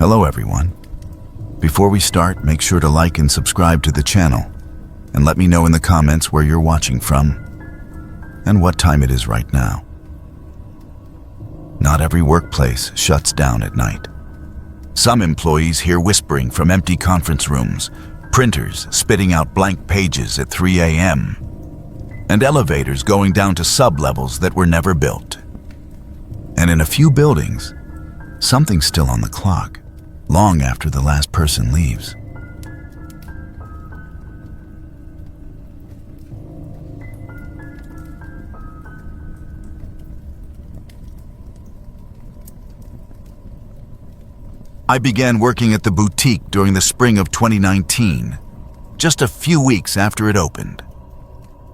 Hello everyone. Before we start, make sure to like and subscribe to the channel, and let me know in the comments where you're watching from and what time it is right now. Not every workplace shuts down at night. Some employees hear whispering from empty conference rooms, printers spitting out blank pages at 3 a.m., and elevators going down to sub-levels that were never built. And in a few buildings, something's still on the clock, long after the last person leaves. I began working at the boutique during the spring of 2019, just a few weeks after it opened.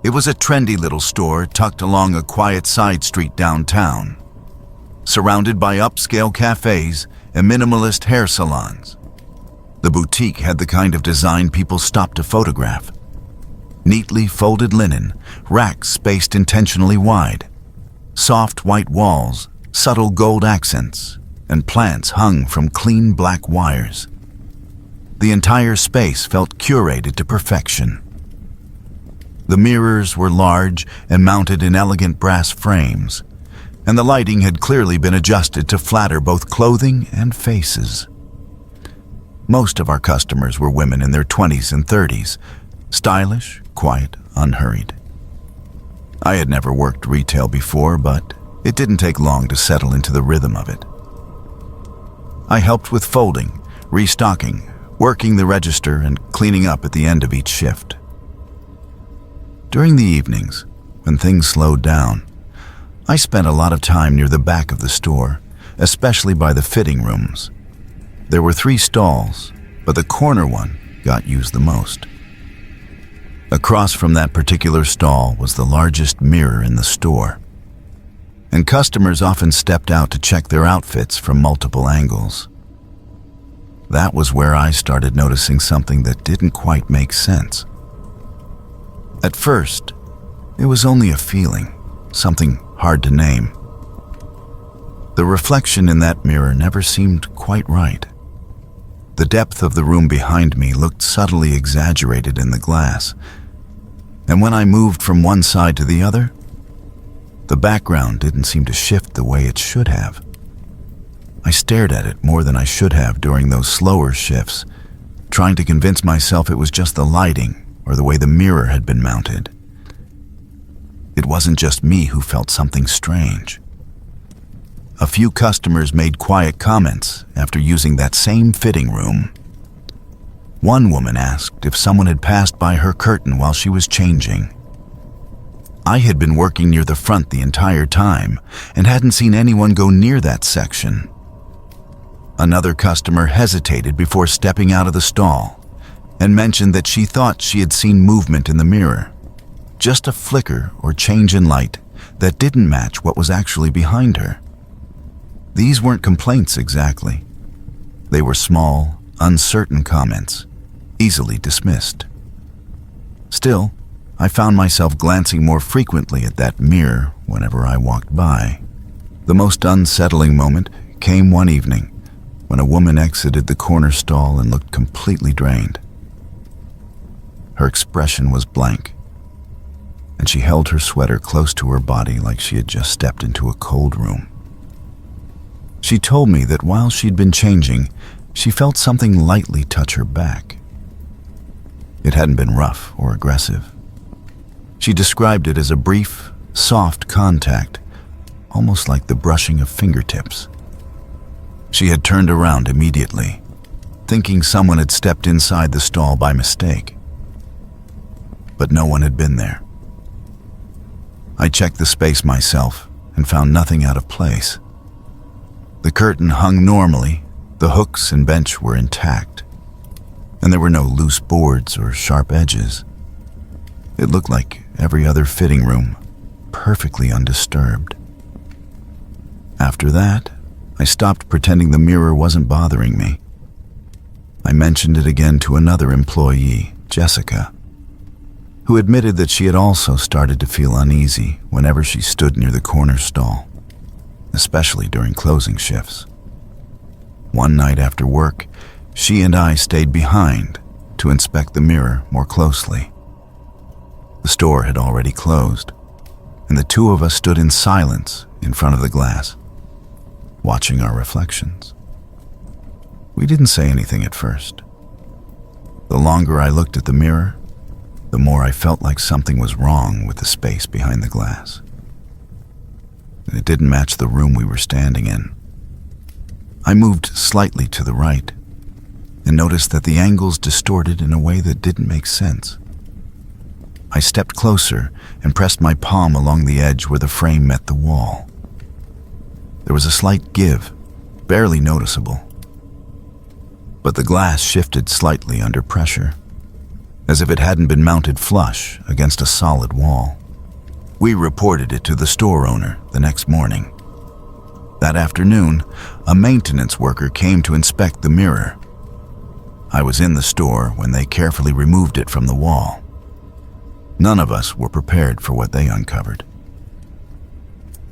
It was a trendy little store tucked along a quiet side street downtown, surrounded by upscale cafes and minimalist hair salons. The boutique had the kind of design people stop to photograph. Neatly folded linen, racks spaced intentionally wide, soft white walls, subtle gold accents, and plants hung from clean black wires. The entire space felt curated to perfection. The mirrors were large and mounted in elegant brass frames, and the lighting had clearly been adjusted to flatter both clothing and faces. Most of our customers were women in their 20s and 30s, stylish, quiet, unhurried. I had never worked retail before, but it didn't take long to settle into the rhythm of it. I helped with folding, restocking, working the register, and cleaning up at the end of each shift. During the evenings, when things slowed down, I spent a lot of time near the back of the store, especially by the fitting rooms. There were 3 stalls, but the corner one got used the most. Across from that particular stall was the largest mirror in the store, and customers often stepped out to check their outfits from multiple angles. That was where I started noticing something that didn't quite make sense. At first, it was only a feeling, something hard to name. The reflection in that mirror never seemed quite right. The depth of the room behind me looked subtly exaggerated in the glass, and when I moved from one side to the other, the background didn't seem to shift the way it should have. I stared at it more than I should have during those slower shifts, trying to convince myself it was just the lighting or the way the mirror had been mounted. It wasn't just me who felt something strange. A few customers made quiet comments after using that same fitting room. One woman asked if someone had passed by her curtain while she was changing. I had been working near the front the entire time and hadn't seen anyone go near that section. Another customer hesitated before stepping out of the stall and mentioned that she thought she had seen movement in the mirror, just a flicker or change in light that didn't match what was actually behind her. These weren't complaints exactly. They were small, uncertain comments, easily dismissed. Still, I found myself glancing more frequently at that mirror whenever I walked by. The most unsettling moment came one evening when a woman exited the corner stall and looked completely drained. Her expression was blank, and she held her sweater close to her body like she had just stepped into a cold room. She told me that while she'd been changing, she felt something lightly touch her back. It hadn't been rough or aggressive. She described it as a brief, soft contact, almost like the brushing of fingertips. She had turned around immediately, thinking someone had stepped inside the stall by mistake. But no one had been there. I checked the space myself and found nothing out of place. The curtain hung normally, the hooks and bench were intact, and there were no loose boards or sharp edges. It looked like every other fitting room, perfectly undisturbed. After that, I stopped pretending the mirror wasn't bothering me. I mentioned it again to another employee, Jessica, who admitted that she had also started to feel uneasy whenever she stood near the corner stall, especially during closing shifts. One night after work, she and I stayed behind to inspect the mirror more closely. The store had already closed, and the two of us stood in silence in front of the glass, watching our reflections. We didn't say anything at first. The longer I looked at the mirror, the more I felt like something was wrong with the space behind the glass. And it didn't match the room we were standing in. I moved slightly to the right and noticed that the angles distorted in a way that didn't make sense. I stepped closer and pressed my palm along the edge where the frame met the wall. There was a slight give, barely noticeable. But the glass shifted slightly under pressure, as if it hadn't been mounted flush against a solid wall. We reported it to the store owner the next morning. That afternoon, a maintenance worker came to inspect the mirror. I was in the store when they carefully removed it from the wall. None of us were prepared for what they uncovered.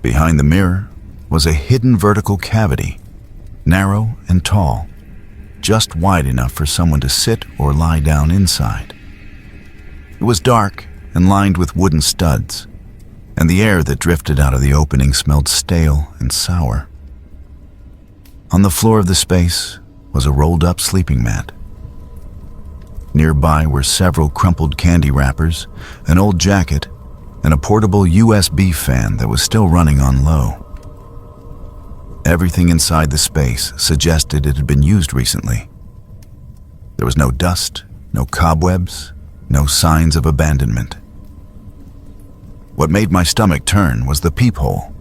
Behind the mirror was a hidden vertical cavity, narrow and tall, just wide enough for someone to sit or lie down inside. It was dark and lined with wooden studs, and the air that drifted out of the opening smelled stale and sour. On the floor of the space was a rolled-up sleeping mat. Nearby were several crumpled candy wrappers, an old jacket, and a portable USB fan that was still running on low. Everything inside the space suggested it had been used recently. There was no dust, no cobwebs, no signs of abandonment. What made my stomach turn was the peephole.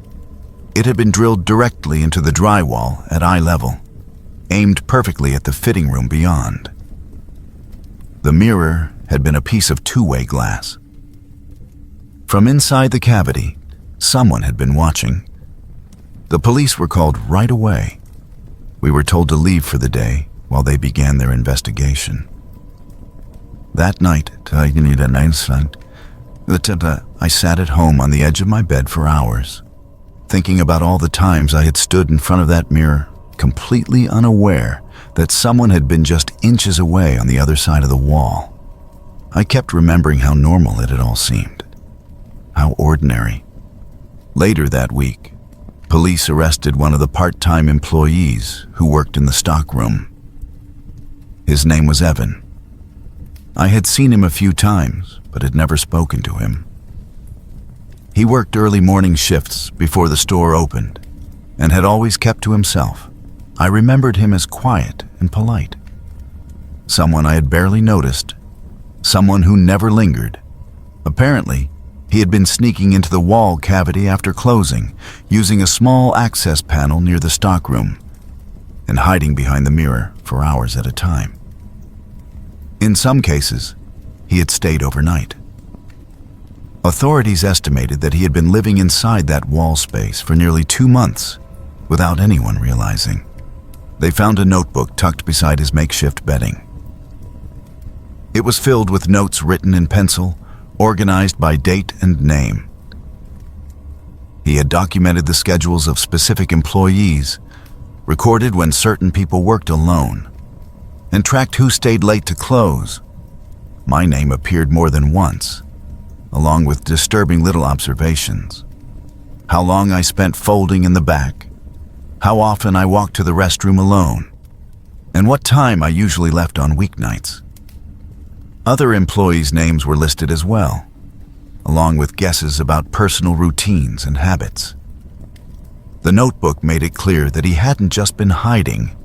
It had been drilled directly into the drywall at eye level, aimed perfectly at the fitting room beyond. The mirror had been a piece of two-way glass. From inside the cavity, someone had been watching. The police were called right away. We were told to leave for the day while they began their investigation. That night, I sat at home on the edge of my bed for hours, thinking about all the times I had stood in front of that mirror, completely unaware that someone had been just inches away on the other side of the wall. I kept remembering how normal it had all seemed, how ordinary. Later that week, police arrested one of the part-time employees who worked in the stockroom. His name was Evan. I had seen him a few times, but had never spoken to him. He worked early morning shifts before the store opened, and had always kept to himself. I remembered him as quiet and polite. Someone I had barely noticed, someone who never lingered. Apparently, he had been sneaking into the wall cavity after closing, using a small access panel near the stockroom, and hiding behind the mirror for hours at a time. In some cases, he had stayed overnight. Authorities estimated that he had been living inside that wall space for nearly 2 months without anyone realizing. They found a notebook tucked beside his makeshift bedding. It was filled with notes written in pencil, organized by date and name. He had documented the schedules of specific employees, recorded when certain people worked alone, and tracked who stayed late to close. My name appeared more than once, along with disturbing little observations. How long I spent folding in the back, how often I walked to the restroom alone, and what time I usually left on weeknights. Other employees' names were listed as well, along with guesses about personal routines and habits. The notebook made it clear that he hadn't just been hiding.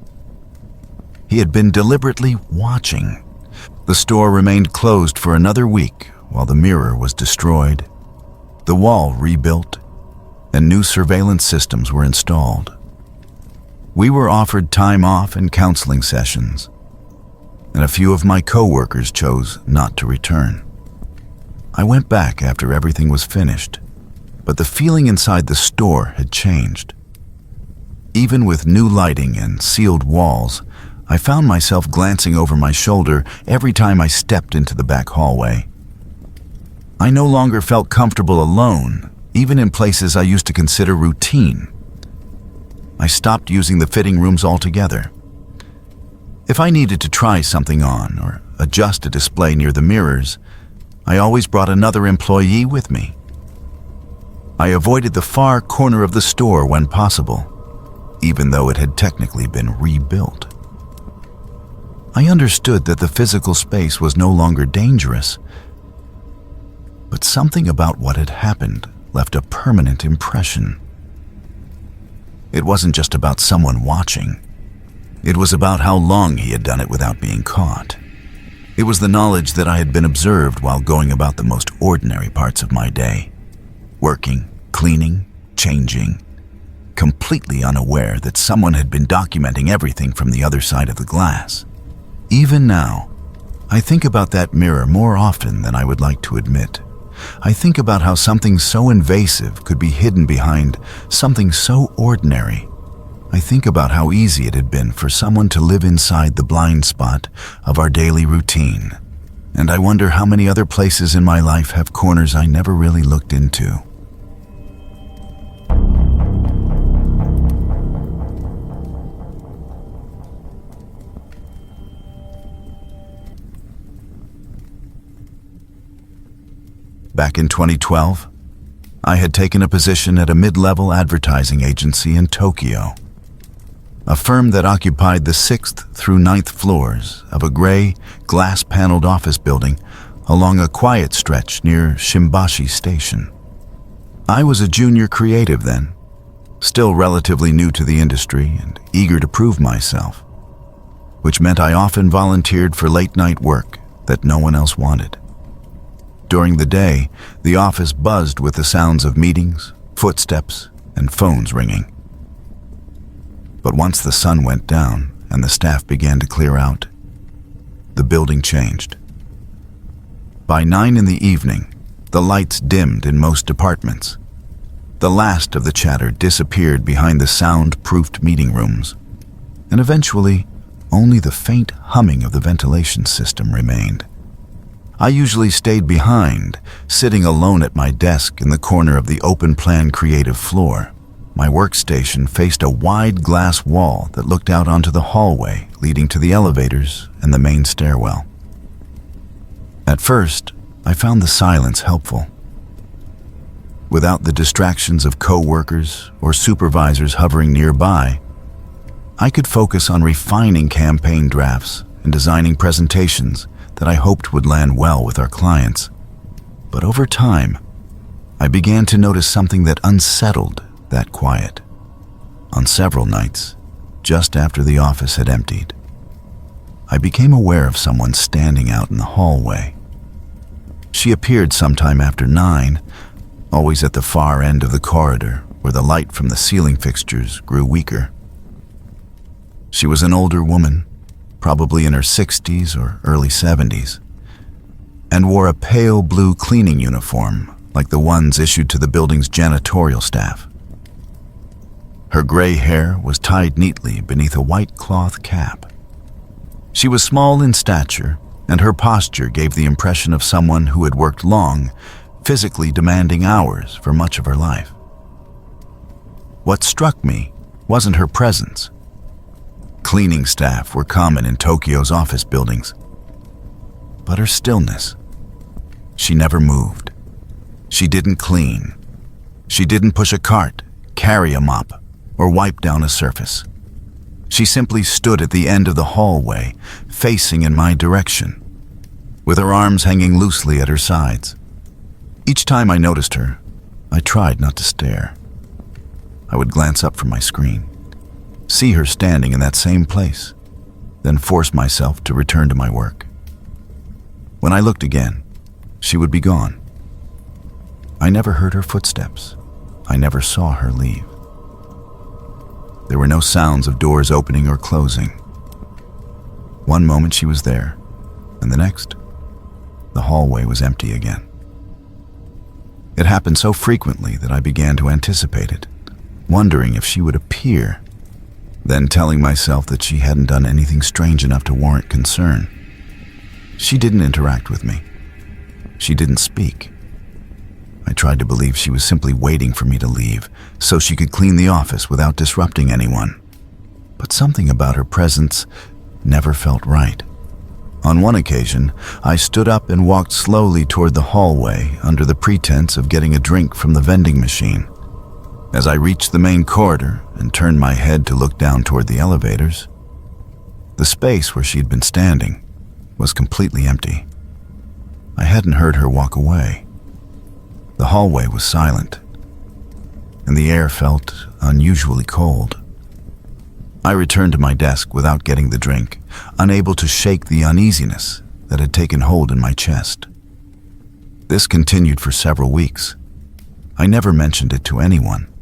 He had been deliberately watching. The store remained closed for another week while the mirror was destroyed, the wall rebuilt, and new surveillance systems were installed. We were offered time off and counseling sessions, and a few of my co-workers chose not to return. I went back after everything was finished, but the feeling inside the store had changed. Even with new lighting and sealed walls, I found myself glancing over my shoulder every time I stepped into the back hallway. I no longer felt comfortable alone, even in places I used to consider routine. I stopped using the fitting rooms altogether, If I needed to try something on or adjust a display near the mirrors, I always brought another employee with me. I avoided the far corner of the store when possible, even though it had technically been rebuilt. I understood that the physical space was no longer dangerous, but something about what had happened left a permanent impression. It wasn't just about someone watching. It was about how long he had done it without being caught. It was the knowledge that I had been observed while going about the most ordinary parts of my day, working, cleaning, changing, completely unaware that someone had been documenting everything from the other side of the glass. Even now, I think about that mirror more often than I would like to admit. I think about how something so invasive could be hidden behind something so ordinary. I think about how easy it had been for someone to live inside the blind spot of our daily routine. And I wonder how many other places in my life have corners I never really looked into. Back in 2012, I had taken a position at a mid-level advertising agency in Tokyo, a firm that occupied the 6th through 9th floors of a gray, glass-paneled office building along a quiet stretch near Shimbashi Station. I was a junior creative then, still relatively new to the industry and eager to prove myself, which meant I often volunteered for late-night work that no one else wanted. During the day, the office buzzed with the sounds of meetings, footsteps, and phones ringing. But once the sun went down and the staff began to clear out, the building changed. By 9 in the evening, the lights dimmed in most departments. The last of the chatter disappeared behind the sound-proofed meeting rooms, and eventually, only the faint humming of the ventilation system remained. I usually stayed behind, sitting alone at my desk in the corner of the open-plan creative floor. My workstation faced a wide glass wall that looked out onto the hallway leading to the elevators and the main stairwell. At first, I found the silence helpful. Without the distractions of co-workers or supervisors hovering nearby, I could focus on refining campaign drafts and designing presentations that I hoped would land well with our clients. But over time, I began to notice something that unsettled that quiet. On several nights, just after the office had emptied, I became aware of someone standing out in the hallway. She appeared sometime after 9, always at the far end of the corridor where the light from the ceiling fixtures grew weaker. She was an older woman, probably in her 60s or early 70s, and wore a pale blue cleaning uniform like the ones issued to the building's janitorial staff. Her gray hair was tied neatly beneath a white cloth cap. She was small in stature, and her posture gave the impression of someone who had worked long, physically demanding hours for much of her life. What struck me wasn't her presence. Cleaning staff were common in Tokyo's office buildings, but her stillness. She never moved. She didn't clean. She didn't push a cart, carry a mop, or wipe down a surface. She simply stood at the end of the hallway, facing in my direction, with her arms hanging loosely at her sides. Each time I noticed her, I tried not to stare. I would glance up from my screen, see her standing in that same place, then force myself to return to my work. When I looked again, she would be gone. I never heard her footsteps. I never saw her leave. There were no sounds of doors opening or closing. One moment she was there, and the next, the hallway was empty again. It happened so frequently that I began to anticipate it, wondering if she would appear, then telling myself that she hadn't done anything strange enough to warrant concern. She didn't interact with me. She didn't speak. I tried to believe she was simply waiting for me to leave so she could clean the office without disrupting anyone. But something about her presence never felt right. On one occasion, I stood up and walked slowly toward the hallway under the pretense of getting a drink from the vending machine. As I reached the main corridor and turned my head to look down toward the elevators, the space where she'd been standing was completely empty. I hadn't heard her walk away. The hallway was silent, and the air felt unusually cold. I returned to my desk without getting the drink, unable to shake the uneasiness that had taken hold in my chest. This continued for several weeks. I never mentioned it to anyone.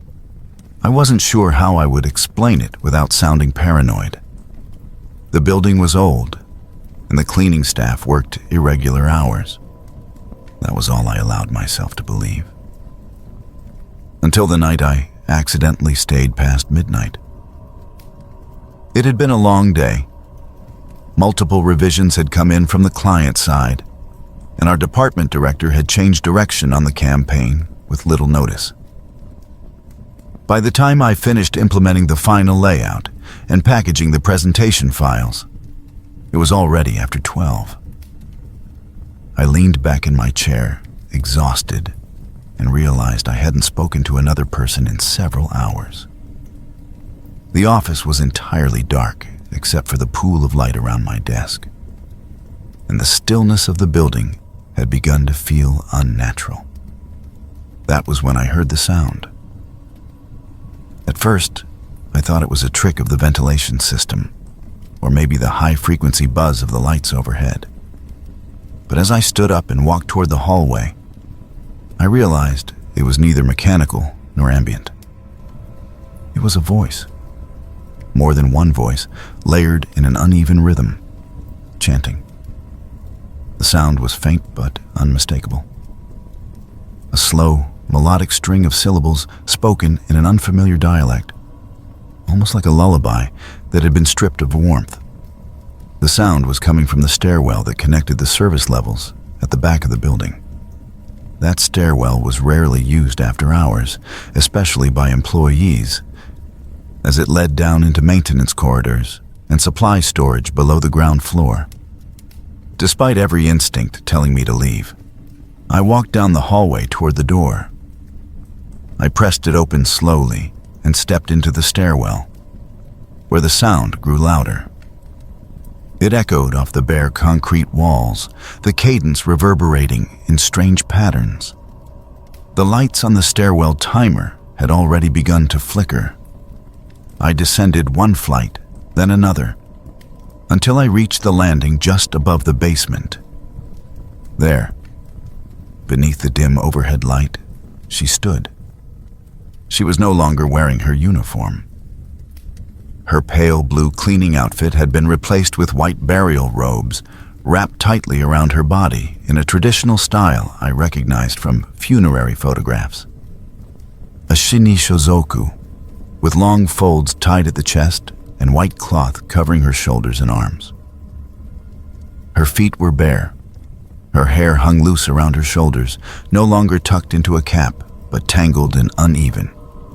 I wasn't sure how I would explain it without sounding paranoid. The building was old, and the cleaning staff worked irregular hours. That was all I allowed myself to believe. Until the night I accidentally stayed past midnight. It had been a long day. Multiple revisions had come in from the client side, and our department director had changed direction on the campaign with little notice. By the time I finished implementing the final layout and packaging the presentation files, it was already after 12. I leaned back in my chair, exhausted, and realized I hadn't spoken to another person in several hours. The office was entirely dark, except for the pool of light around my desk, and the stillness of the building had begun to feel unnatural. That was when I heard the sound. At first, I thought it was a trick of the ventilation system, or maybe the high-frequency buzz of the lights overhead. But as I stood up and walked toward the hallway, I realized it was neither mechanical nor ambient. It was a voice. More than one voice, layered in an uneven rhythm, chanting. The sound was faint but unmistakable. A slow, melodic string of syllables spoken in an unfamiliar dialect, almost like a lullaby that had been stripped of warmth. The sound was coming from the stairwell that connected the service levels at the back of the building. That stairwell was rarely used after hours, especially by employees, as it led down into maintenance corridors and supply storage below the ground floor. Despite every instinct telling me to leave, I walked down the hallway toward the door. I pressed it open slowly and stepped into the stairwell, where the sound grew louder. It echoed off the bare concrete walls, the cadence reverberating in strange patterns. The lights on the stairwell timer had already begun to flicker. I descended one flight, then another, until I reached the landing just above the basement. There, beneath the dim overhead light, she stood. She was no longer wearing her uniform. Her pale blue cleaning outfit had been replaced with white burial robes, wrapped tightly around her body in a traditional style I recognized from funerary photographs. A shinishozoku, with long folds tied at the chest and white cloth covering her shoulders and arms. Her feet were bare. Her hair hung loose around her shoulders, no longer tucked into a cap, but tangled and uneven,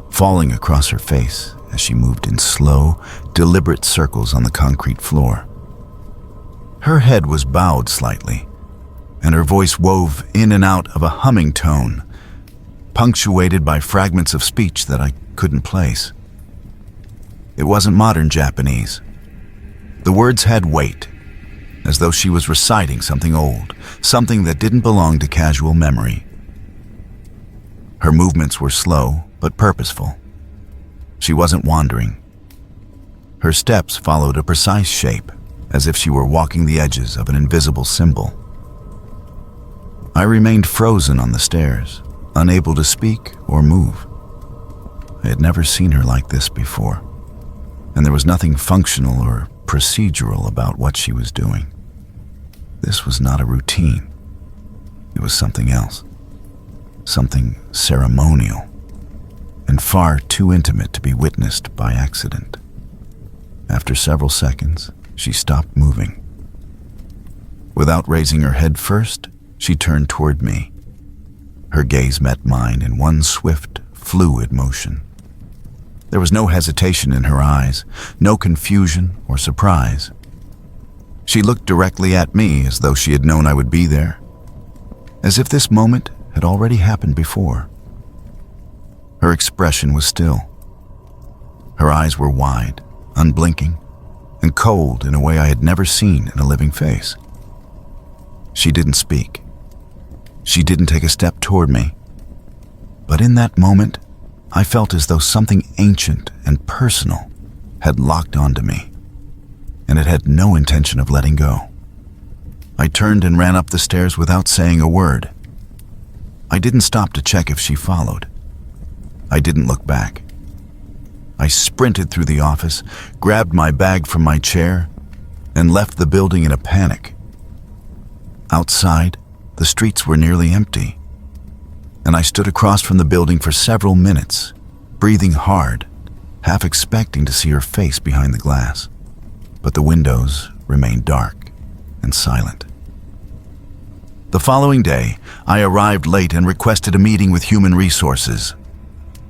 falling across her face as she moved in slow, deliberate circles on the concrete floor. Her head was bowed slightly, and her voice wove in and out of a humming tone, punctuated by fragments of speech that I couldn't place. It wasn't modern Japanese. The words had weight, as though she was reciting something old, something that didn't belong to casual memory. Her movements were slow but purposeful. She wasn't wandering. Her steps followed a precise shape, as if she were walking the edges of an invisible symbol. I remained frozen on the stairs, unable to speak or move. I had never seen her like this before, and there was nothing functional or procedural about what she was doing. This was not a routine. It was something else, something ceremonial, and far too intimate to be witnessed by accident. After several seconds, she stopped moving. Without raising her head first, she turned toward me. Her gaze met mine in one swift, fluid motion. There was no hesitation in her eyes, no confusion or surprise. She looked directly at me as though she had known I would be there, as if this moment had already happened before. Her expression was still. Her eyes were wide, unblinking, and cold in a way I had never seen in a living face. She didn't speak. She didn't take a step toward me. But in that moment, I felt as though something ancient and personal had locked onto me, and it had no intention of letting go. I turned and ran up the stairs without saying a word. I didn't stop to check if she followed. I didn't look back. I sprinted through the office, grabbed my bag from my chair, and left the building in a panic. Outside, the streets were nearly empty, and I stood across from the building for several minutes, breathing hard, half expecting to see her face behind the glass. But the windows remained dark and silent. The following day, I arrived late and requested a meeting with Human Resources.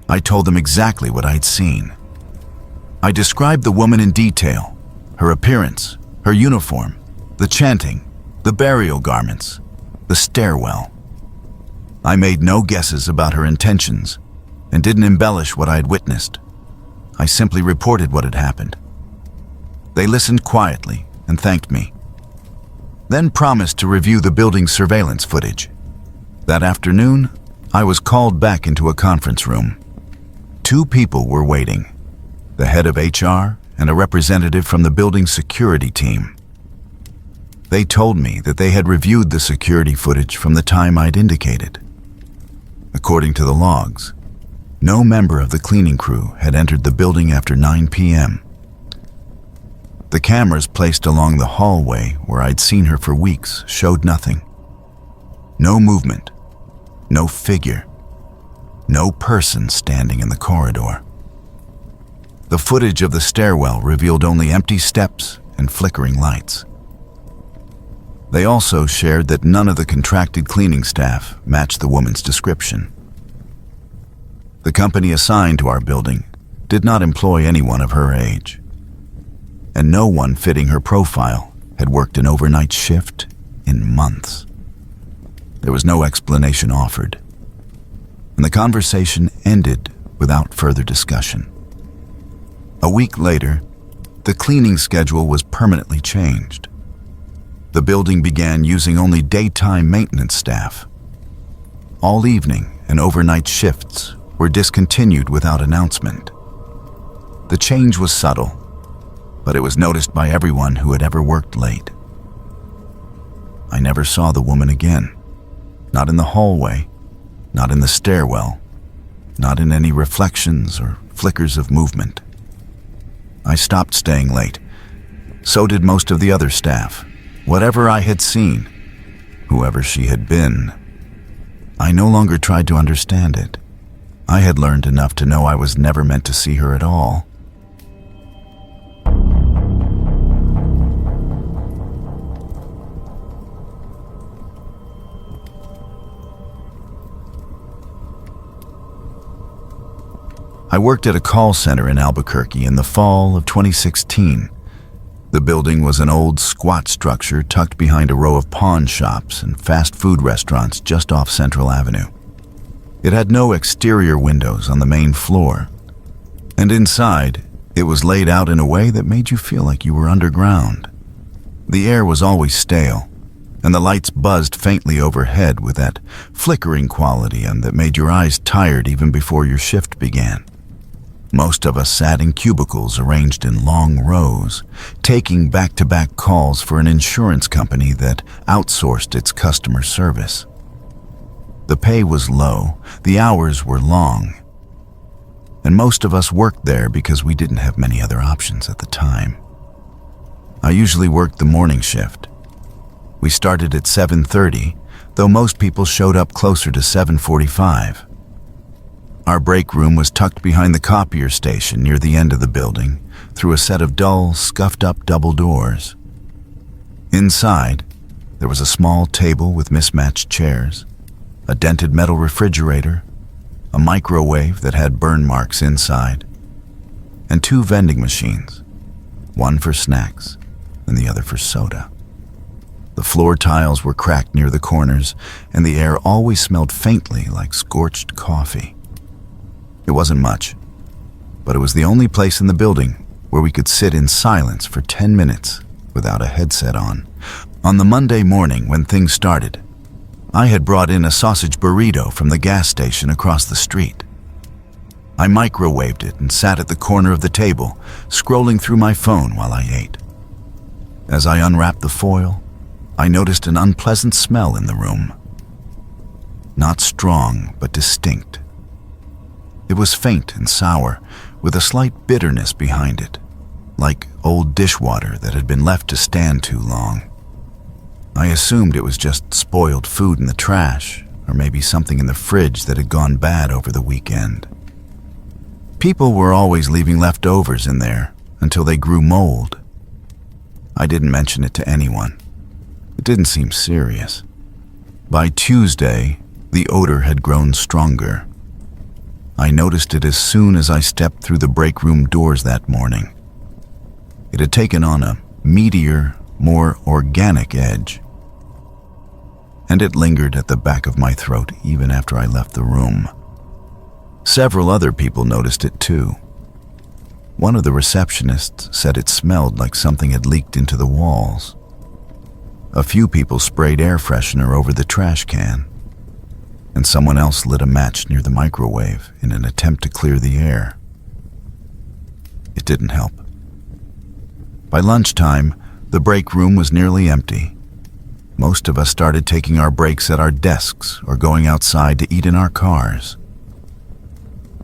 I told them exactly what I'd seen. I described the woman in detail, her appearance, her uniform, the chanting, the burial garments, the stairwell. I made no guesses about her intentions and didn't embellish what I had witnessed. I simply reported what had happened. They listened quietly and thanked me, then promised to review the building's surveillance footage. That afternoon, I was called back into a conference room. 2 people were waiting, the head of HR and a representative from the building's security team. They told me that they had reviewed the security footage from the time I'd indicated. According to the logs, no member of the cleaning crew had entered the building after 9 p.m. The cameras placed along the hallway where I'd seen her for weeks showed nothing. No movement, no figure, no person standing in the corridor. The footage of the stairwell revealed only empty steps and flickering lights. They also shared that none of the contracted cleaning staff matched the woman's description. The company assigned to our building did not employ anyone of her age, and no one fitting her profile had worked an overnight shift in months. There was no explanation offered, and the conversation ended without further discussion. A week later, the cleaning schedule was permanently changed. The building began using only daytime maintenance staff. All evening and overnight shifts were discontinued without announcement. The change was subtle, but it was noticed by everyone who had ever worked late. I never saw the woman again. Not in the hallway, not in the stairwell, not in any reflections or flickers of movement. I stopped staying late. So did most of the other staff. Whatever I had seen, whoever she had been, I no longer tried to understand it. I had learned enough to know I was never meant to see her at all. I worked at a call center in Albuquerque in the fall of 2016. The building was an old, squat structure tucked behind a row of pawn shops and fast food restaurants just off Central Avenue. It had no exterior windows on the main floor, and inside, it was laid out in a way that made you feel like you were underground. The air was always stale, and the lights buzzed faintly overhead with that flickering quality and that made your eyes tired even before your shift began. Most of us sat in cubicles arranged in long rows, taking back-to-back calls for an insurance company that outsourced its customer service. The pay was low, the hours were long, and most of us worked there because we didn't have many other options at the time. I usually worked the morning shift. We started at 7:30, though most people showed up closer to 7:45. Our break room was tucked behind the copier station near the end of the building, through a set of dull, scuffed-up double doors. Inside, there was a small table with mismatched chairs, a dented metal refrigerator, a microwave that had burn marks inside, and 2 vending machines, one for snacks and the other for soda. The floor tiles were cracked near the corners, and the air always smelled faintly like scorched coffee. It wasn't much, but it was the only place in the building where we could sit in silence for 10 minutes without a headset on. On the Monday morning when things started, I had brought in a sausage burrito from the gas station across the street. I microwaved it and sat at the corner of the table, scrolling through my phone while I ate. As I unwrapped the foil, I noticed an unpleasant smell in the room. Not strong, but distinct. It was faint and sour, with a slight bitterness behind it, like old dishwater that had been left to stand too long. I assumed it was just spoiled food in the trash, or maybe something in the fridge that had gone bad over the weekend. People were always leaving leftovers in there until they grew mold. I didn't mention it to anyone. It didn't seem serious. By Tuesday, the odor had grown stronger. I noticed it as soon as I stepped through the break room doors that morning. It had taken on a meatier, more organic edge. And it lingered at the back of my throat even after I left the room. Several other people noticed it too. One of the receptionists said it smelled like something had leaked into the walls. A few people sprayed air freshener over the trash can, and someone else lit a match near the microwave in an attempt to clear the air. It didn't help. By lunchtime, the break room was nearly empty. Most of us started taking our breaks at our desks or going outside to eat in our cars.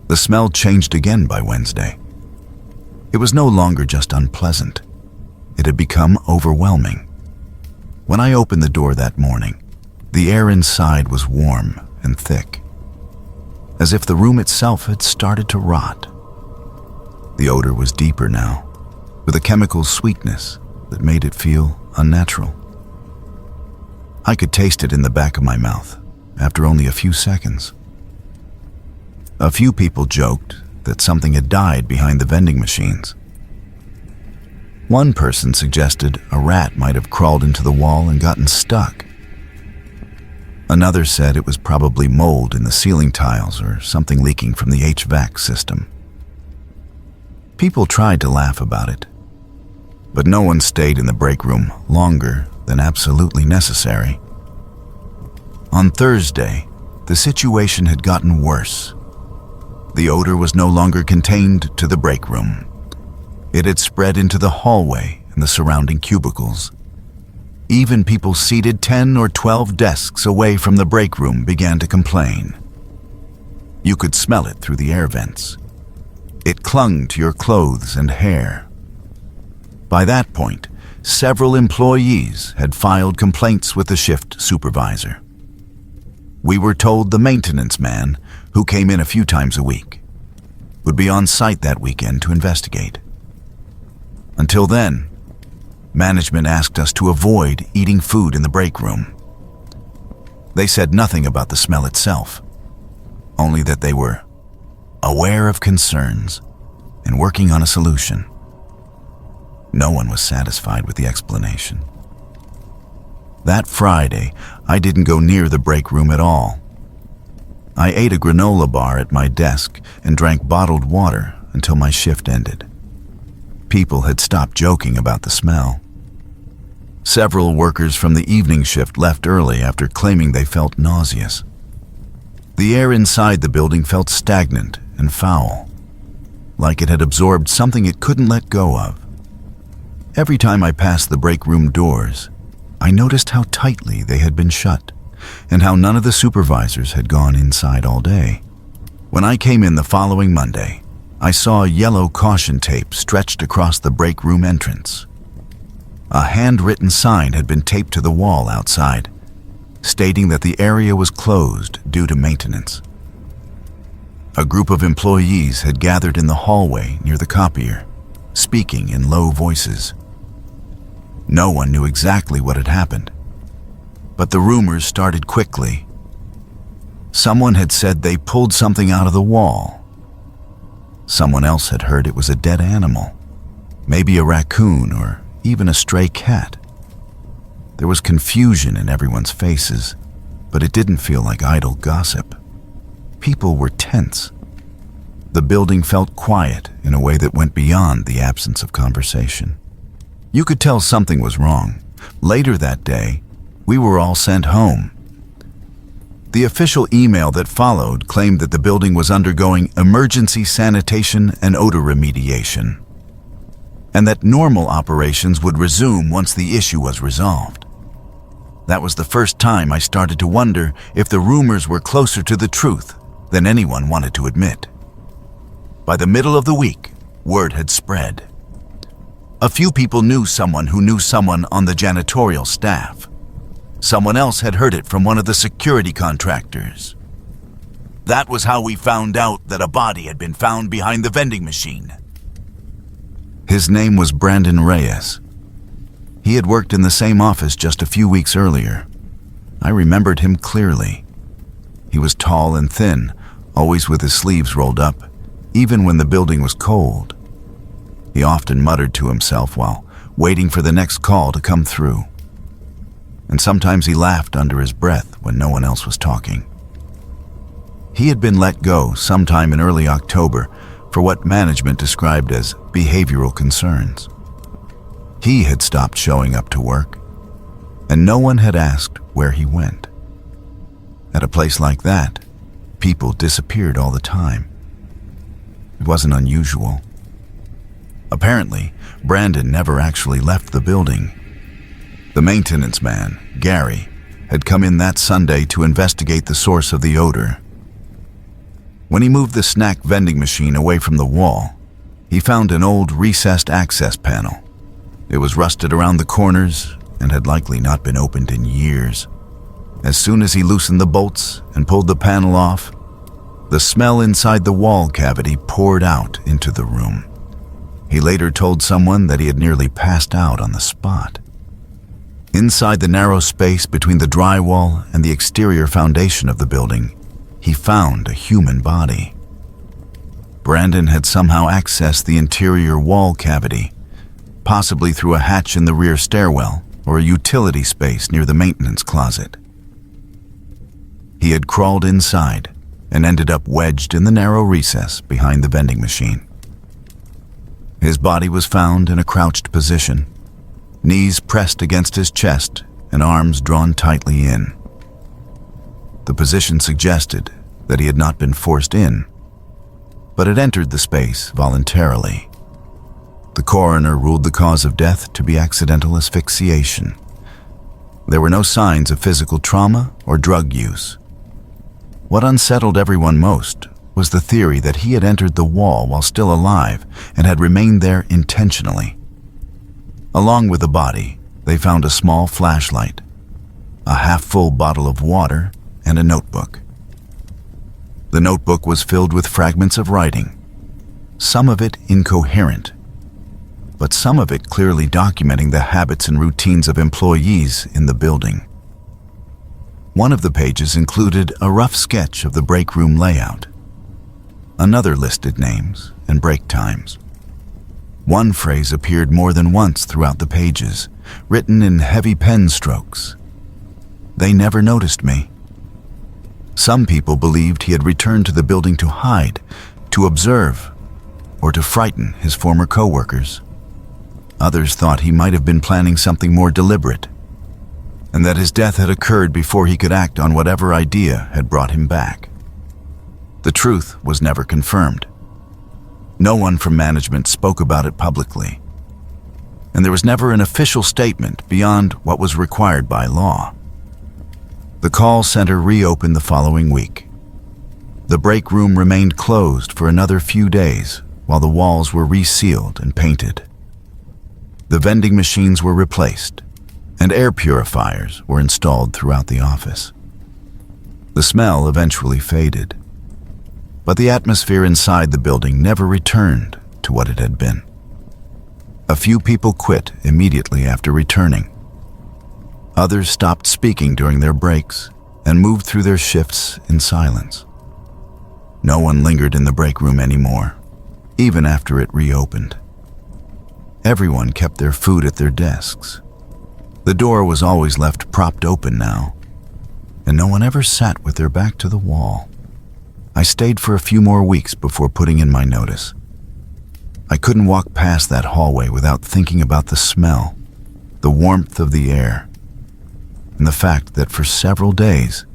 The smell changed again by Wednesday. It was no longer just unpleasant. It had become overwhelming. When I opened the door that morning, the air inside was warm and thick, as if the room itself had started to rot. The odor was deeper now, with a chemical sweetness that made it feel unnatural. I could taste it in the back of my mouth after only a few seconds. A few people joked that something had died behind the vending machines. One person suggested a rat might have crawled into the wall and gotten stuck. Another said it was probably mold in the ceiling tiles or something leaking from the HVAC system. People tried to laugh about it, but no one stayed in the break room longer than absolutely necessary. On Thursday, the situation had gotten worse. The odor was no longer contained to the break room. It had spread into the hallway and the surrounding cubicles. Even people seated 10 or 12 desks away from the break room began to complain. You could smell it through the air vents. It clung to your clothes and hair. By that point, several employees had filed complaints with the shift supervisor. We were told the maintenance man, who came in a few times a week, would be on site that weekend to investigate. Until then, management asked us to avoid eating food in the break room. They said nothing about the smell itself, only that they were aware of concerns and working on a solution. No one was satisfied with the explanation. That Friday, I didn't go near the break room at all. I ate a granola bar at my desk and drank bottled water until my shift ended. People had stopped joking about the smell. Several workers from the evening shift left early after claiming they felt nauseous. The air inside the building felt stagnant and foul, like it had absorbed something it couldn't let go of. Every time I passed the break room doors, I noticed how tightly they had been shut, and how none of the supervisors had gone inside all day. When I came in the following Monday, I saw a yellow caution tape stretched across the break room entrance. A handwritten sign had been taped to the wall outside, stating that the area was closed due to maintenance. A group of employees had gathered in the hallway near the copier, speaking in low voices. No one knew exactly what had happened, but the rumors started quickly. Someone had said they pulled something out of the wall. Someone else had heard it was a dead animal, maybe a raccoon or even a stray cat. There was confusion in everyone's faces, but it didn't feel like idle gossip. People were tense. The building felt quiet in a way that went beyond the absence of conversation. You could tell something was wrong. Later that day, we were all sent home. The official email that followed claimed that the building was undergoing emergency sanitation and odor remediation, and that normal operations would resume once the issue was resolved. That was the first time I started to wonder if the rumors were closer to the truth than anyone wanted to admit. By the middle of the week, word had spread. A few people knew someone who knew someone on the janitorial staff. Someone else had heard it from one of the security contractors. That was how we found out that a body had been found behind the vending machine. His name was Brandon Reyes. He had worked in the same office just a few weeks earlier. I remembered him clearly. He was tall and thin, always with his sleeves rolled up, even when the building was cold. He often muttered to himself while waiting for the next call to come through. And sometimes he laughed under his breath when no one else was talking. He had been let go sometime in early October for what management described as behavioral concerns. He had stopped showing up to work, and no one had asked where he went. At a place like that, people disappeared all the time. It wasn't unusual. Apparently, Brandon never actually left the building. The maintenance man, Gary, had come in that Sunday to investigate the source of the odor. When he moved the snack vending machine away from the wall, he found an old recessed access panel. It was rusted around the corners and had likely not been opened in years. As soon as he loosened the bolts and pulled the panel off, the smell inside the wall cavity poured out into the room. He later told someone that he had nearly passed out on the spot. Inside the narrow space between the drywall and the exterior foundation of the building, he found a human body. Brandon had somehow accessed the interior wall cavity, possibly through a hatch in the rear stairwell or a utility space near the maintenance closet. He had crawled inside and ended up wedged in the narrow recess behind the vending machine. His body was found in a crouched position, knees pressed against his chest and arms drawn tightly in. The position suggested that he had not been forced in, but had entered the space voluntarily. The coroner ruled the cause of death to be accidental asphyxiation. There were no signs of physical trauma or drug use. What unsettled everyone most was the theory that he had entered the wall while still alive and had remained there intentionally. Along with the body, they found a small flashlight, a half-full bottle of water, and a notebook. The notebook was filled with fragments of writing, some of it incoherent, but some of it clearly documenting the habits and routines of employees in the building. One of the pages included a rough sketch of the break room layout. Another listed names and break times. One phrase appeared more than once throughout the pages, written in heavy pen strokes. They never noticed me. Some people believed he had returned to the building to hide, to observe, or to frighten his former co-workers. Others thought he might have been planning something more deliberate, and that his death had occurred before he could act on whatever idea had brought him back. The truth was never confirmed. No one from management spoke about it publicly, and there was never an official statement beyond what was required by law. The call center reopened the following week. The break room remained closed for another few days while the walls were resealed and painted. The vending machines were replaced, and air purifiers were installed throughout the office. The smell eventually faded, but the atmosphere inside the building never returned to what it had been. A few people quit immediately after returning. Others stopped speaking during their breaks and moved through their shifts in silence. No one lingered in the break room anymore, even after it reopened. Everyone kept their food at their desks. The door was always left propped open now, and no one ever sat with their back to the wall. I stayed for a few more weeks before putting in my notice. I couldn't walk past that hallway without thinking about the smell, the warmth of the air, and the fact that for several days,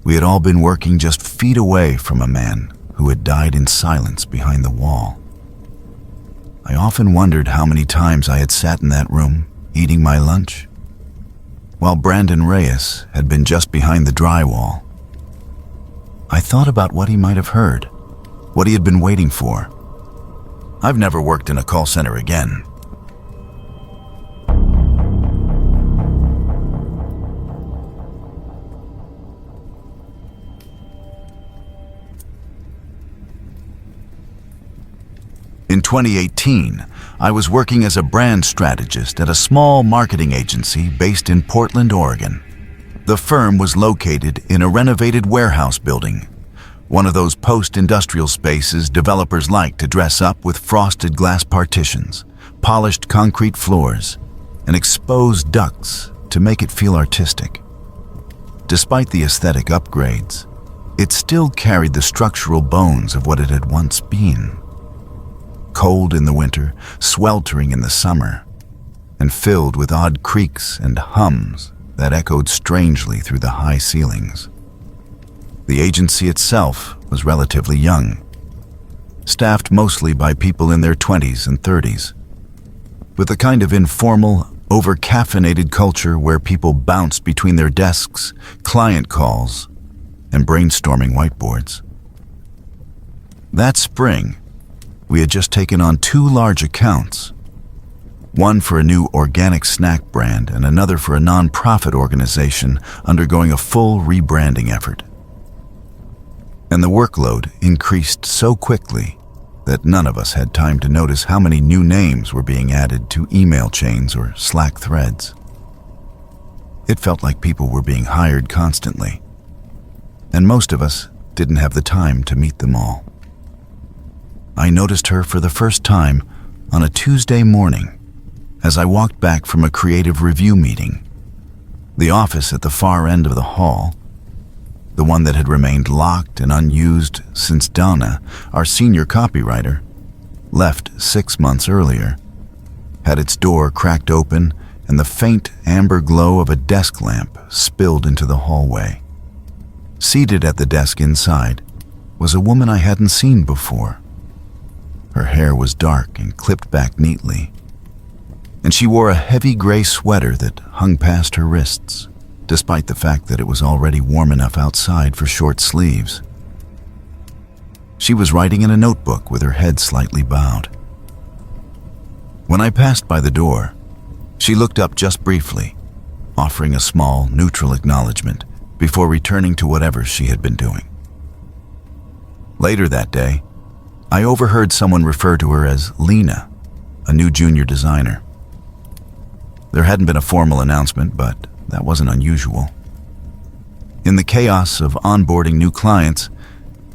we had all been working just feet away from a man who had died in silence behind the wall. I often wondered how many times I had sat in that room, eating my lunch, while Brandon Reyes had been just behind the drywall. I thought about what he might have heard, what he had been waiting for. I've never worked in a call center again. In 2018, I was working as a brand strategist at a small marketing agency based in Portland, Oregon. The firm was located in a renovated warehouse building, one of those post-industrial spaces developers like to dress up with frosted glass partitions, polished concrete floors, and exposed ducts to make it feel artistic. Despite the aesthetic upgrades, it still carried the structural bones of what it had once been. Cold in the winter, sweltering in the summer, and filled with odd creaks and hums that echoed strangely through the high ceilings. The agency itself was relatively young, staffed mostly by people in their 20s and 30s, with a kind of informal, over-caffeinated culture where people bounced between their desks, client calls, and brainstorming whiteboards. That spring, we had just taken on 2 large accounts, one for a new organic snack brand and another for a non-profit organization undergoing a full rebranding effort. And the workload increased so quickly that none of us had time to notice how many new names were being added to email chains or Slack threads. It felt like people were being hired constantly, and most of us didn't have the time to meet them all. I noticed her for the first time on a Tuesday morning as I walked back from a creative review meeting. The office at the far end of the hall, the one that had remained locked and unused since Donna, our senior copywriter, left 6 months earlier, had its door cracked open and the faint amber glow of a desk lamp spilled into the hallway. Seated at the desk inside was a woman I hadn't seen before. Her hair was dark and clipped back neatly, and she wore a heavy gray sweater that hung past her wrists, despite the fact that it was already warm enough outside for short sleeves. She was writing in a notebook with her head slightly bowed. When I passed by the door, she looked up just briefly, offering a small, neutral acknowledgement before returning to whatever she had been doing. Later that day, I overheard someone refer to her as Lena, a new junior designer. There hadn't been a formal announcement, but that wasn't unusual. In the chaos of onboarding new clients,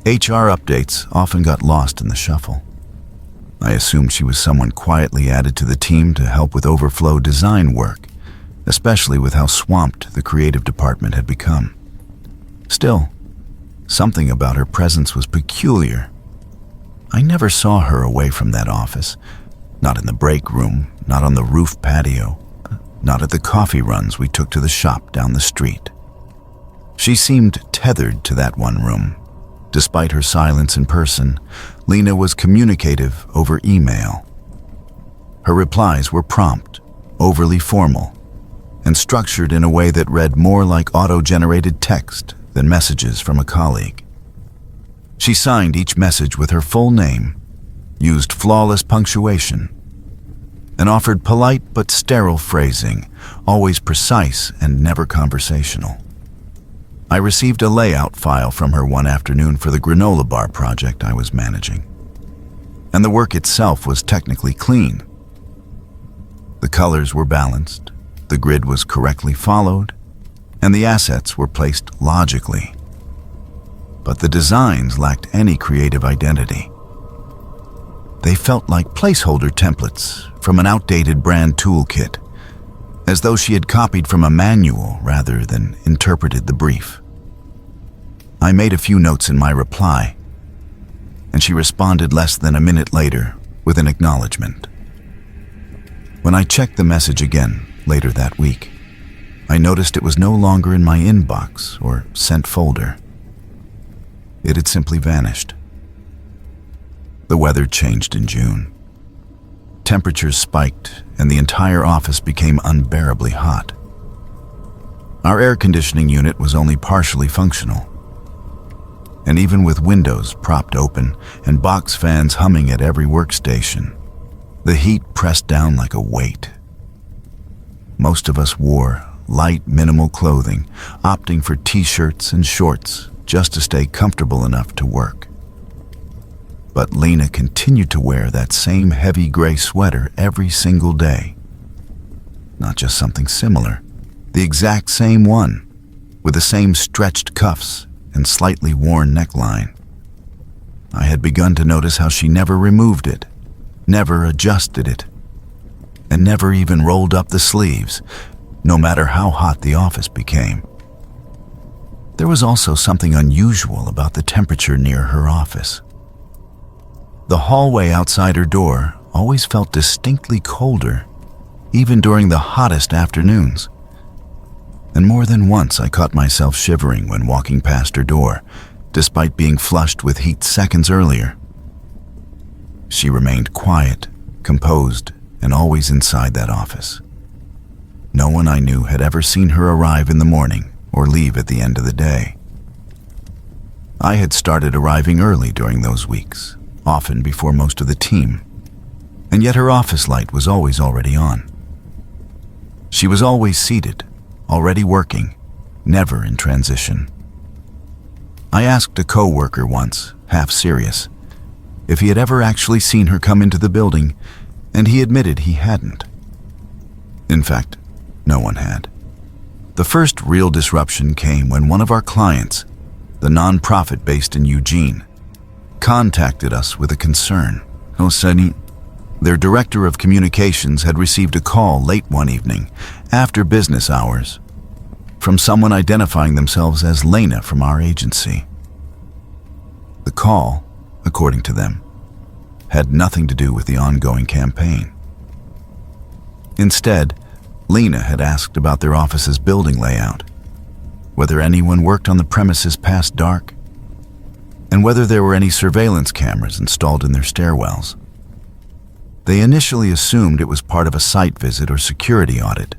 HR updates often got lost in the shuffle. I assumed she was someone quietly added to the team to help with overflow design work, especially with how swamped the creative department had become. Still, something about her presence was peculiar. I never saw her away from that office, not in the break room, not on the roof patio, not at the coffee runs we took to the shop down the street. She seemed tethered to that one room. Despite her silence in person, Lena was communicative over email. Her replies were prompt, overly formal, and structured in a way that read more like auto-generated text than messages from a colleague. She signed each message with her full name, used flawless punctuation, and offered polite but sterile phrasing, always precise and never conversational. I received a layout file from her one afternoon for the granola bar project I was managing, and the work itself was technically clean. The colors were balanced, the grid was correctly followed, and the assets were placed logically. But the designs lacked any creative identity. they felt like placeholder templates from an outdated brand toolkit, as though she had copied from a manual rather than interpreted the brief. I made a few notes in my reply, and she responded less than a minute later with an acknowledgement. When I checked the message again later that week, I noticed it was no longer in my inbox or sent folder. It had simply vanished. The weather changed in June. Temperatures spiked and the entire office became unbearably hot. Our air conditioning unit was only partially functional. And even with windows propped open and box fans humming at every workstation, the heat pressed down like a weight. Most of us wore light, minimal clothing, opting for t-shirts and shorts just to stay comfortable enough to work. But Lena continued to wear that same heavy gray sweater every single day. Not just something similar, the exact same one, with the same stretched cuffs and slightly worn neckline. I had begun to notice how she never removed it, never adjusted it, and never even rolled up the sleeves, no matter how hot the office became. There was also something unusual about the temperature near her office. The hallway outside her door always felt distinctly colder, even during the hottest afternoons. And more than once I caught myself shivering when walking past her door, despite being flushed with heat seconds earlier. She remained quiet, composed, and always inside that office. No one I knew had ever seen her arrive in the morning or leave at the end of the day. I had started arriving early during those weeks, often before most of the team, and yet her office light was always already on. She was always seated, already working, never in transition. I asked a co-worker once, half serious, if he had ever actually seen her come into the building, and he admitted he hadn't. In fact, no one had. The first real disruption came when one of our clients, the nonprofit based in Eugene, contacted us with a concern. Their director of communications had received a call late one evening, after business hours, from someone identifying themselves as Lena from our agency. The call, according to them, had nothing to do with the ongoing campaign. Instead, Lena had asked about their office's building layout, whether anyone worked on the premises past dark, and whether there were any surveillance cameras installed in their stairwells. They initially assumed it was part of a site visit or security audit,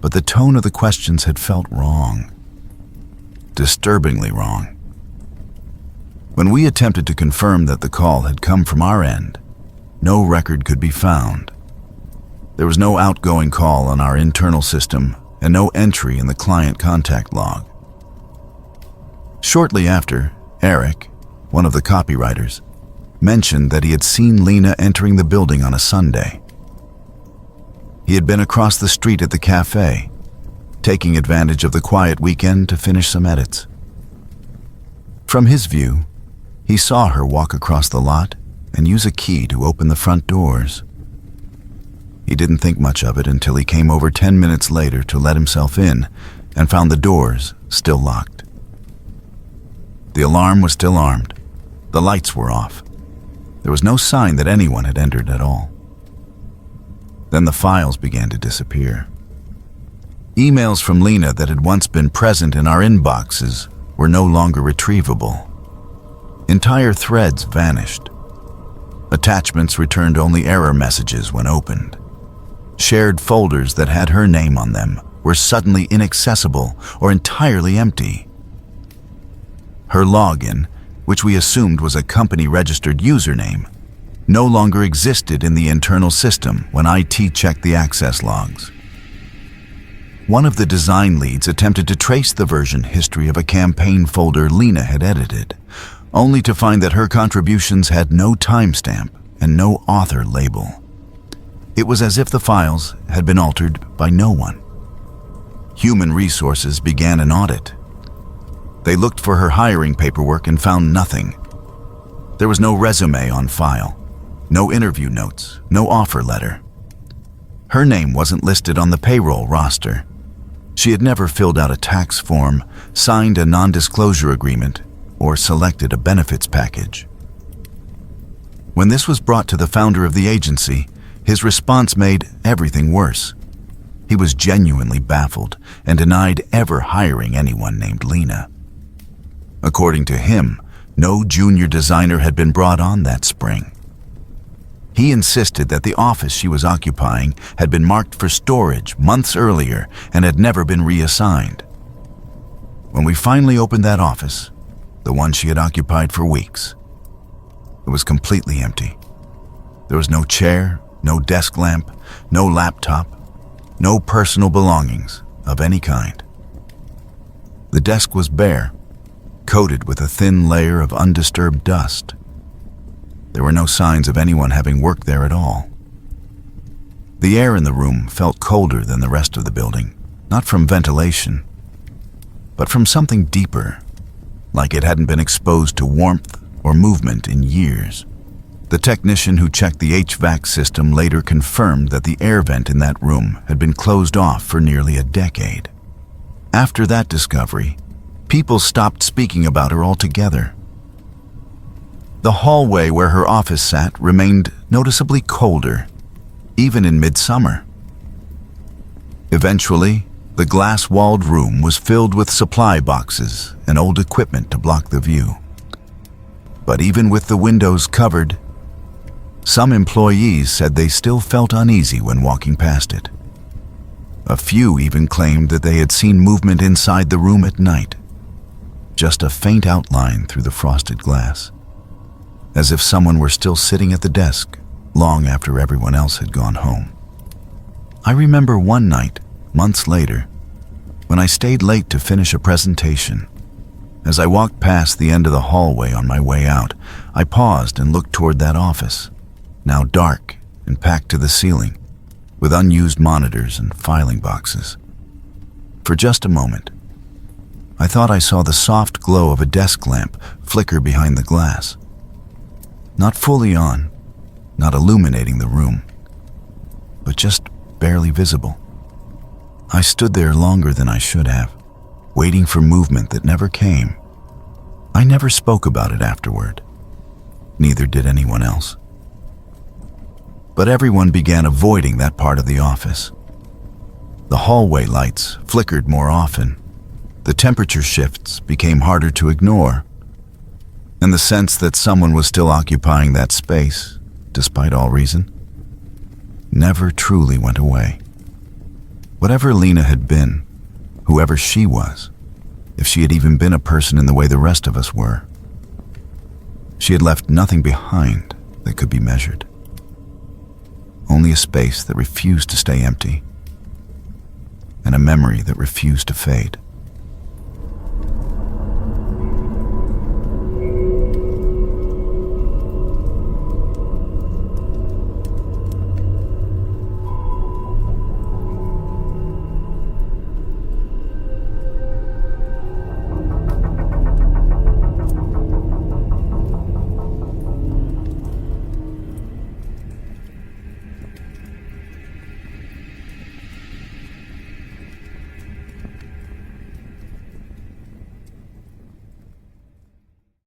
but the tone of the questions had felt wrong, disturbingly wrong. When we attempted to confirm that the call had come from our end, no record could be found. There was no outgoing call on our internal system and no entry in the client contact log. Shortly after, Eric, one of the copywriters, mentioned that he had seen Lena entering the building on a Sunday. He had been across the street at the cafe, taking advantage of the quiet weekend to finish some edits. From his view, he saw her walk across the lot and use a key to open the front doors. He didn't think much of it until he came over 10 minutes later to let himself in and found the doors still locked. The alarm was still armed. The lights were off. There was no sign that anyone had entered at all. Then the files began to disappear. Emails from Lena that had once been present in our inboxes were no longer retrievable. Entire threads vanished. Attachments returned only error messages when opened. Shared folders that had her name on them were suddenly inaccessible or entirely empty. Her login, which we assumed was a company-registered username, no longer existed in the internal system when IT checked the access logs. One of the design leads attempted to trace the version history of a campaign folder Lena had edited, only to find that her contributions had no timestamp and no author label. It was as if the files had been altered by no one. Human Resources began an audit. They looked for her hiring paperwork and found nothing. There was no resume on file, No interview notes, no offer letter. Her name wasn't listed on the payroll roster. She had never filled out a tax form, signed a non-disclosure agreement, or selected a benefits package. When this was brought to the founder of the agency, his response made everything worse. He was genuinely baffled and denied ever hiring anyone named Lena. According to him, no junior designer had been brought on that spring. He insisted that the office she was occupying had been marked for storage months earlier and had never been reassigned. When we finally opened that office, the one she had occupied for weeks, it was completely empty. There was no chair, no desk lamp, no laptop, no personal belongings of any kind. The desk was bare, coated with a thin layer of undisturbed dust. There were no signs of anyone having worked there at all. The air in the room felt colder than the rest of the building, not from ventilation, but from something deeper, like it hadn't been exposed to warmth or movement in years. The technician who checked the HVAC system later confirmed that the air vent in that room had been closed off for nearly a decade. After that discovery, people stopped speaking about her altogether. The hallway where her office sat remained noticeably colder, even in midsummer. Eventually, the glass-walled room was filled with supply boxes and old equipment to block the view. But even with the windows covered, some employees said they still felt uneasy when walking past it. A few even claimed that they had seen movement inside the room at night, just a faint outline through the frosted glass, as if someone were still sitting at the desk long after everyone else had gone home. I remember one night, months later, when I stayed late to finish a presentation. As I walked past the end of the hallway on my way out, I paused and looked toward that office, now dark and packed to the ceiling, with unused monitors and filing boxes. For just a moment, I thought I saw the soft glow of a desk lamp flicker behind the glass. Not fully on, not illuminating the room, but just barely visible. I stood there longer than I should have, waiting for movement that never came. I never spoke about it afterward. Neither did anyone else. But everyone began avoiding that part of the office. The hallway lights flickered more often. The temperature shifts became harder to ignore. And the sense that someone was still occupying that space, despite all reason, never truly went away. Whatever Lena had been, whoever she was, if she had even been a person in the way the rest of us were, she had left nothing behind that could be measured. Only a space that refused to stay empty, and a memory that refused to fade.